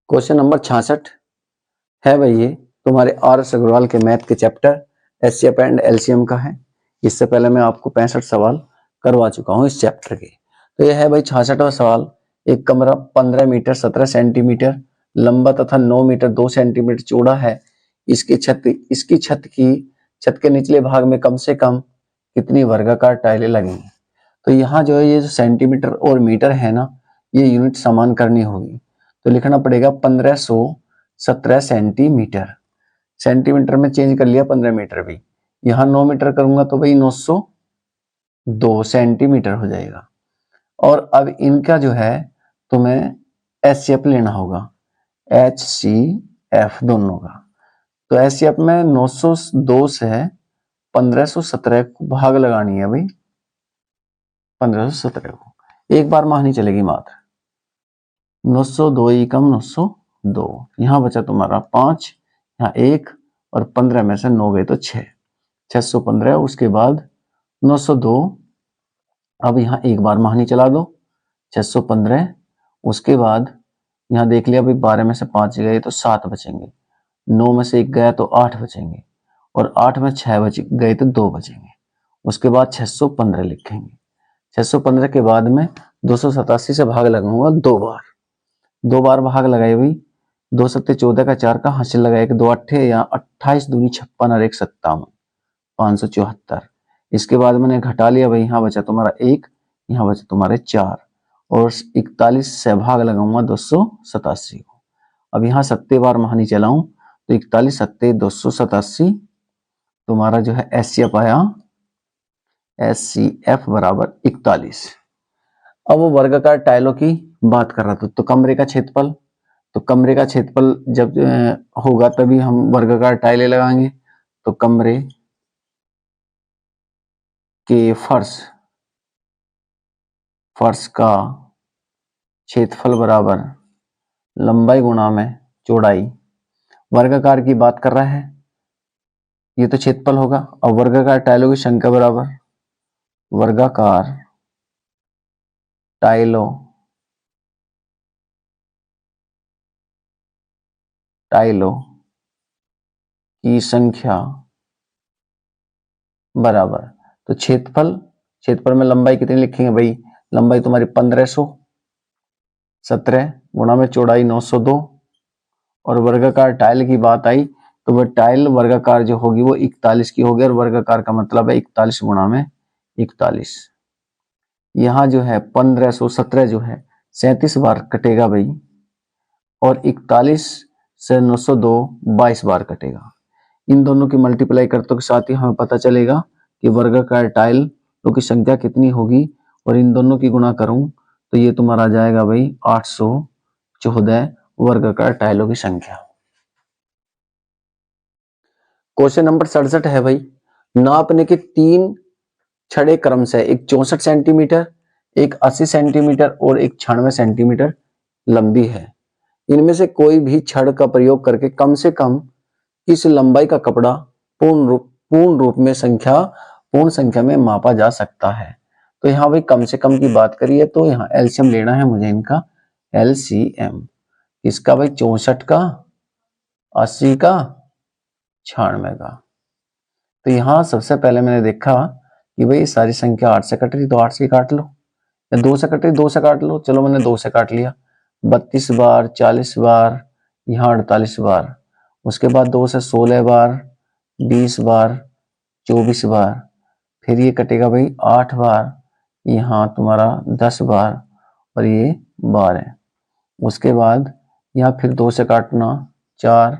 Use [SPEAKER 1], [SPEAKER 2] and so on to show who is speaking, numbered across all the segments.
[SPEAKER 1] Question number 66 है भाई। ये तुम्हारे आर एस अग्रवाल के मैथ के चैप्टर एचसीएफ एंड एलसीएम का है। इससे पहले मैं आपको 65 सवाल करवा चुका हूं इस चैप्टर के। तो यह है भाई 66वां सवाल। एक कमरा 15 मीटर 17 सेंटीमीटर लंबा तथा 9 मीटर 2 सेंटीमीटर चौड़ा है। इसकी छत के निचले भाग में कम से कम कितनी वर्गाकार टाइलें लगेंगी। तो यहाँ जो है ये जो सेंटीमीटर और मीटर है ना, ये यूनिट समान करनी होगी। तो लिखना पड़ेगा 1517 सेंटीमीटर। सेंटीमीटर में चेंज कर लिया 15 मीटर भी। यहाँ 9 मीटर करूंगा तो भाई 902 सेंटीमीटर हो जाएगा। और अब इनका जो है तुम्हें एचसीएफ लेना होगा, एचसीएफ दोनों का। तो एचसीएफ में 902 से 1517 को भाग लगानी है भाई। 1517 को एक बार माह नहीं चलेगी मात्र। 902 एकम 902। यहाँ बचा तुम्हारा 5, यहाँ 1 और 15 में से 9 गए तो 6, 615। उसके बाद 902। अब यहाँ एक बार माह नहीं चला दो, 615। उसके बाद यहाँ देख लिया भाई 12 में से 5 गए तो 7 बचेंगे, 9 में से 1 गया तो 8 बचेंगे और 8 में 6 बच गए तो 2 बचेंगे। उसके बाद 615 लिखेंगे। 615 के बाद में 287 से भाग लगाऊंगा 2 बार भाग लगाए भाई। 2 सत्ते 14 का 4 का हासिल लगाए कि 2 अट्ठे या 28 दूनी 56 और 1 57, 574। इसके बाद मैंने घटा लिया भाई। यहाँ बचा तुम्हारा 1, यहाँ बचा तुम्हारे 4 और 41 से भाग लगाऊंगा 287 को। अब यहाँ 7 बार महानी चलाऊं तो 41 सत्ते 287 तुम्हारा जो है एचसीएफ आया, एचसीएफ बराबर 41। अब वो वर्गाकार टाइलों की बात कर रहा था। तो कमरे का क्षेत्रफल, तो कमरे का क्षेत्रफल जब होगा तभी हम वर्गाकार टाइलें लगाएंगे। तो कमरे के फर्श का क्षेत्रफल बराबर लंबाई गुणा में चौड़ाई। वर्गाकार की बात कर रहा है, ये तो क्षेत्रफल होगा। और वर्गाकार टाइलों की संख्या बराबर वर्गाकार टाइलों की संख्या बराबर। तो क्षेत्रफल में लंबाई कितनी लिखेंगे भाई। लंबाई तुम्हारी 1517 गुणा में चौड़ाई 902। और वर्गाकार टाइल की बात आई तो वह टाइल वर्गाकार जो होगी वो 41 की होगी। और वर्गाकार का मतलब है 41 गुणा में 41। यहाँ जो है 1517 जो है 37 बार कटेगा भाई और 41 से 902 22 बार कटेगा। इन दोनों की मल्टीप्लाई करते के साथ ही हमें पता चलेगा कि वर्गाकार टाइलों की संख्या कितनी होगी। और इन दोनों की गुणा करूं तो ये तुम्हारा आ जाएगा भाई 814 वर्गाकार टाइलों की संख्या। क्वेश्चन नंबर 67 है भाई। नापने के 3 छड़े क्रम से, एक 64 सेंटीमीटर, एक 80 सेंटीमीटर और एक 96 सेंटीमीटर लंबी है। इनमें से कोई भी छड़ का प्रयोग करके कम से कम इस लंबाई का कपड़ा पूर्ण संख्या में मापा जा सकता है। तो यहाँ भाई कम से कम की बात करिए तो यहाँ एलसीएम लेना है मुझे इनका। एलसीएम इसका भाई 64 का, 80 का, 96 का। तो यहाँ सबसे पहले मैंने देखा कि भाई सारी संख्या 8 से कट रही, तो 8 से काट लो, या 2 से कट रही 2 से काट लो। चलो मैंने 2 से काट लिया। 32 बार, 40 बार, यहाँ 48 बार। उसके बाद 2 से 16 बार, 20 बार, 24 बार। फिर ये कटेगा भाई 8 बार, यहाँ तुम्हारा 10 बार और ये 12। उसके बाद यहाँ फिर 2 से काटना 4,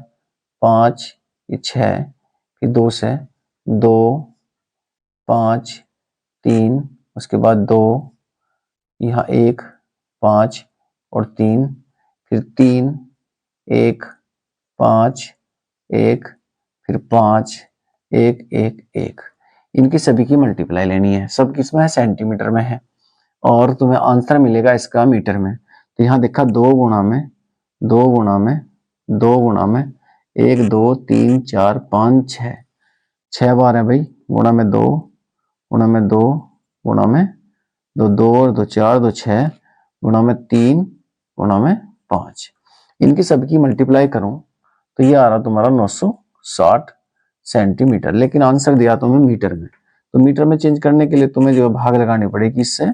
[SPEAKER 1] 5, ये 6, फिर 2 से 2, 5, 3, उसके बाद 2, यहाँ 1, 5 और 3, फिर 3, 1, 5, 1, फिर 5, 1, 1, 1। इनकी सभी की मल्टीप्लाई लेनी है। सब किसमें है, सेंटीमीटर में है। और तुम्हें आंसर मिलेगा इसका मीटर में। तो यहाँ देखा 2 गुणा में 1, 2, 3, 4, 5, 6 बार है भाई। गुणा में 2 गुणा में 2 गुणा में 2, 2 और 2 4, 2 6 गुणा में 3 गुणा में 5। इनकी सबकी मल्टीप्लाई करूं तो ये आ रहा तुम्हारा 960 सेंटीमीटर, लेकिन आंसर दिया तुम्हें मीटर में, तो मीटर में चेंज करने के लिए तुम्हें जो भाग लगानी पड़ेगी इससे,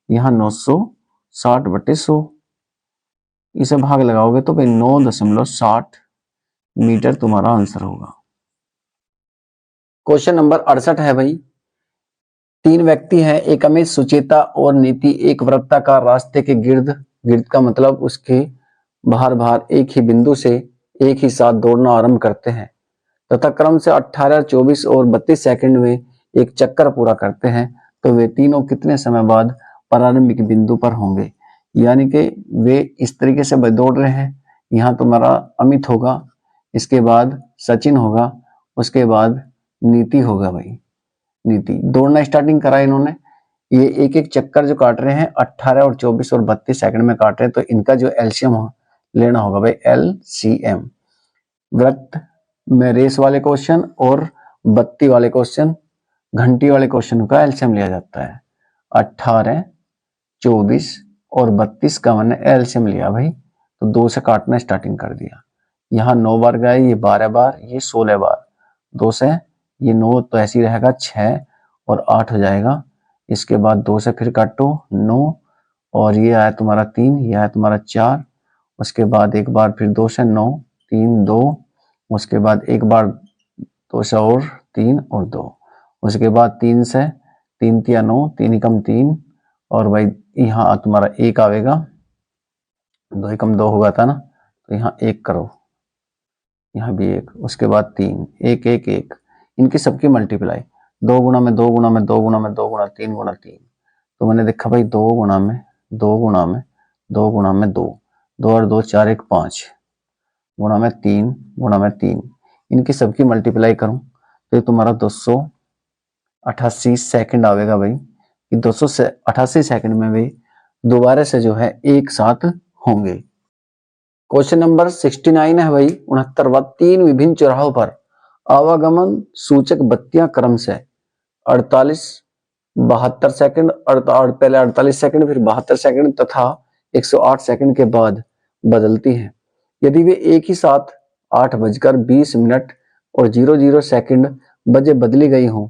[SPEAKER 1] यहाँ 960/100, इसे भाग लगाओगे तो भाई 9.60 मीटर तुम्हारा आंसर होगा। क्वेश्चन नंबर 68 है भाई, 3 व्यक्ति हैं, एक अमित, सुचेता और नीति एक वृत्ताकार रास्ते के गिर्द, गिर्द का मतलब उसके बाहर बाहर एक ही बिंदु से एक ही साथ दौड़ना आरंभ करते हैं तथा क्रम से 18, 24 और 32 सेकंड में एक चक्कर पूरा करते हैं, तो वे तीनों कितने समय बाद प्रारंभिक बिंदु पर होंगे। यानी कि वे इस तरीके से दौड़ रहे हैं, यहाँ तुम्हारा अमित होगा, इसके बाद सचिन होगा, उसके बाद नीति होगा भाई। नीति दौड़ना स्टार्टिंग करा इन्होंने, ये एक एक चक्कर जो काट रहे हैं 18 और 24 और 32 सेकंड में काट रहे हैं, तो इनका जो एलसीएम लेना होगा भाई, एलसीएम। वृत्त में रेस वाले क्वेश्चन और बत्ती वाले क्वेश्चन, घंटी वाले क्वेश्चन का एलसीएम लिया जाता है। 18, 24 और 32 का मैंने एलसीएम लिया भाई, तो 2 से काटना स्टार्टिंग कर दिया। यहाँ 9 बार गए, ये 12 बार, ये 16 बार, 2 से ये 9 तो ऐसे ही रहेगा, 6 और 8 हो जाएगा। इसके बाद 2 से फिर काटो 9, और ये आया तुम्हारा 3, ये आया तुम्हारा 4, उसके बाद एक बार फिर 2 से 9, 3, 2, उसके बाद एक बार 2 से और 3 और 2, उसके बाद 3 से 3 तिया 9, 3 एकम 3, और भाई यहाँ तुम्हारा 1 आवेगा, 2 एकम 2 होगा था ना, तो यहाँ 1 करो, यहाँ भी 1, उसके बाद 3, 1 1 1, इनकी सबकी मल्टीप्लाई 2 गुणा में 2 गुणा में 2 गुणा में 2 गुणा 3 गुणा 3, तो मैंने देखा भाई 2 गुणा में 2 गुणा में 2 गुणा में 2, 2 और 2 4 1 5 गुणा में 3 गुणा में 3, इनकी सबकी मल्टीप्लाई करूं तो तुम्हारा 288 सेकंड आवेगा भाई, कि 288 सेकंड में वे दोबारा से जो है एक साथ होंगे। क्वेश्चन नंबर 69 है भाई, 69वां, 3 विभिन्न चौराहों पर आवागमन सूचक बत्तियां क्रम से 48, 72 सेकंड, पहले 48 सेकंड फिर 72 सेकंड तथा 108 सेकंड के बाद बदलती हैं। यदि वे एक ही साथ 8:20 और 00 सेकंड बजे बदली गई हों,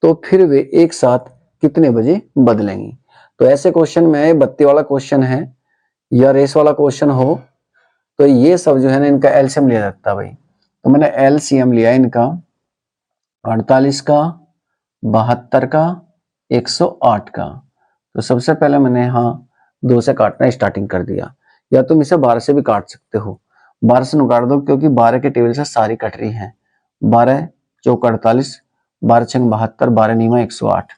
[SPEAKER 1] तो फिर वे एक साथ कितने बजे बदलेंगी। तो ऐसे क्वेश्चन में बत्ती वाला क्वेश्चन है या रेस वाला क्वेश्चन हो, तो ये सब जो है ना इनका एलसीएम लिया जाता है भाई। तो मैंने एलसीएम लिया इनका 48 का, 72 का, 108 का। तो सबसे पहले मैंने यहाँ 2 से काटना स्टार्टिंग कर दिया, या तुम इसे 12 से भी काट सकते हो, 12 से निकाल दो क्योंकि 12 के टेबल से सारी कट रही हैं। 12 चौक 48, 12 छंग 72, 12 नीमा 108,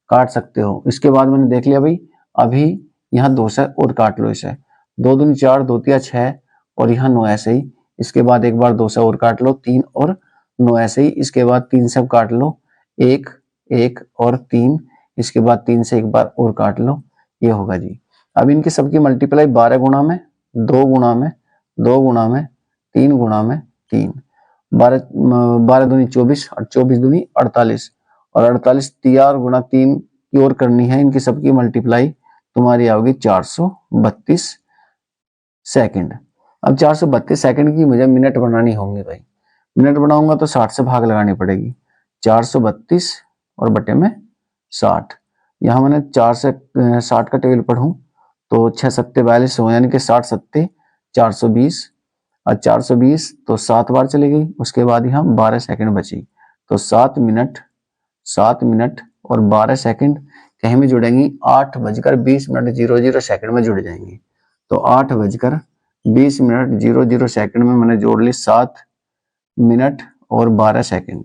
[SPEAKER 1] काट सकते हो। इसके बाद मैंने देख लिया भाई, अभी यहाँ 2 से और काट लो इसे, 2 दूनी 4, 2 तिया 6, और यहाँ 9 ऐसे ही। इसके बाद एक बार 2 से और काट लो, 3 और 9 ऐसे ही। इसके बाद 3 से काट लो, 1 1 और 3, इसके बाद 3 से एक बार और काट लो, ये होगा जी। अब इनकी सबकी मल्टीप्लाई 12 गुणा में 2 गुणा में 2 गुणा में 3 गुणा में 3, 12 दूनी 24 और 24 दूनी 48, और 48 तियार गुणा 3 की ओर करनी है। इनकी सबकी मल्टीप्लाई तुम्हारी आओगी 432 सेकंड। अब 432 सेकंड की मुझे मिनट बनानी होंगी भाई, मिनट बनाऊंगा तो 60 से भाग लगानी पड़ेगी, 432 और बटे में 60। यहाँ मैंने 4 से 60 का टेबल पढ़ूं तो 6 सत्ते 42 हो, यानी कि 60 सत्ते 420, और 420 तो 7 बार चली गई, उसके बाद यहाँ 12 सेकंड बची, तो 7 मिनट और 12 सेकंड कहीं में जुड़ेंगी, 8:20 सेकंड में जुड़ जाएंगी। तो 8:20 सेकंड में मैंने जोड़ ली 7 मिनट और 12 सेकंड,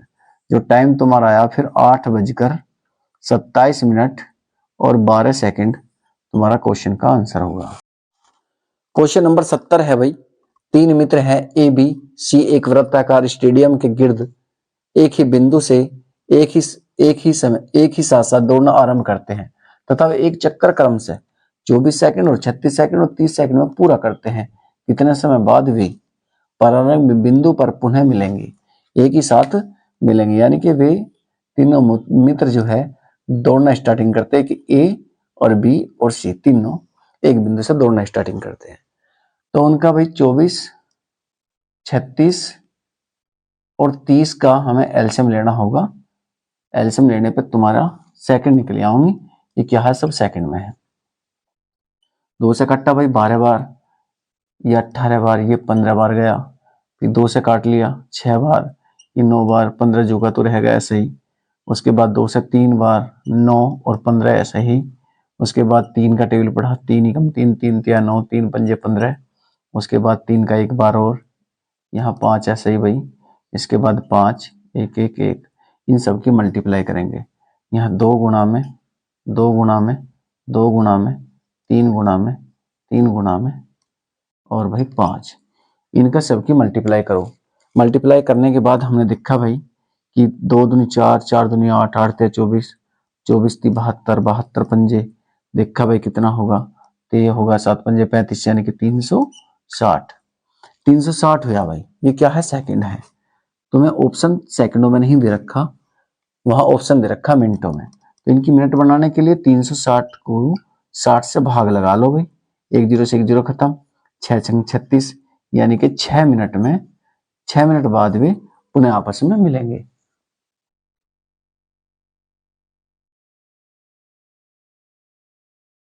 [SPEAKER 1] जो टाइम तुम्हारा आया फिर 8:27 और 12 सेकंड तुम्हारा क्वेश्चन का आंसर होगा। क्वेश्चन नंबर 70 है भाई, 3 मित्र हैं ए बी सी एक वृत्ताकार स्टेडियम के गिर्द एक ही बिंदु से एक ही साथ साथ दौड़ना आरंभ करते हैं तथा वे एक चक्कर क्रम से 24 सेकंड और 36 सेकंड और 30 सेकंड में पूरा करते हैं। कितने समय बाद वे प्रारंभ बिंदु पर पुनः मिलेंगे, एक ही साथ मिलेंगे। यानी कि वे तीनों मित्र जो है दौड़ना स्टार्टिंग करते हैं कि ए और बी और सी तीनों एक बिंदु से दौड़ना स्टार्टिंग करते हैं। तो उनका भाई 24, 36 और 30 का हमें एलसीएम लेना होगा। एलसीएम लेने पे तुम्हारा सेकंड निकल आऊंगी। ये क्या है, सब सेकंड में है। 2 से कट्टा भाई 12 बार, ये 18 बार, ये 15 बार गया। फिर 2 से काट लिया 6 बार, ये 9 बार, 15 जोगा तो रह गया ऐसे ही। उसके बाद 2 से 3 बार, 9 और 15 ऐसे ही। उसके बाद 3 का टेबल पढ़ा, 3 एकम 3, 3 तिया 9, 3 पंजे 15। उसके बाद 3 का एक बार और, यहाँ 5 ऐसे ही भाई। इसके बाद 5, 1 1 1, इन सब की मल्टीप्लाई करेंगे। यहाँ 2 गुणा में, 2 गुणा में, 2 गुणा में, 3 गुणा में, 3 गुणा में और भाई 5, इनका सबकी मल्टीप्लाई करो। मल्टीप्लाई करने के बाद हमने देखा भाई कि 2 दूनी 4, 4 दूनी 8, 8 ते 24, 24 ती 72, 72 पंजे, देखा भाई कितना होगा, तो ये होगा 7 पंजे 35, यानी कि 360। 360 हुआ भाई। ये क्या है, सेकंड है। तुम्हें ऑप्शन सेकंडों में नहीं दे रखा, वहां ऑप्शन दे रखा मिनटों में। तो इनकी मिनट बनाने के लिए 360 को 60 से भाग लगा लो भाई। 1 0 से 1 0 खत्म, 6 छंग 36, यानी कि 6 मिनट में, 6 मिनट बाद वे पुनः आपस में मिलेंगे।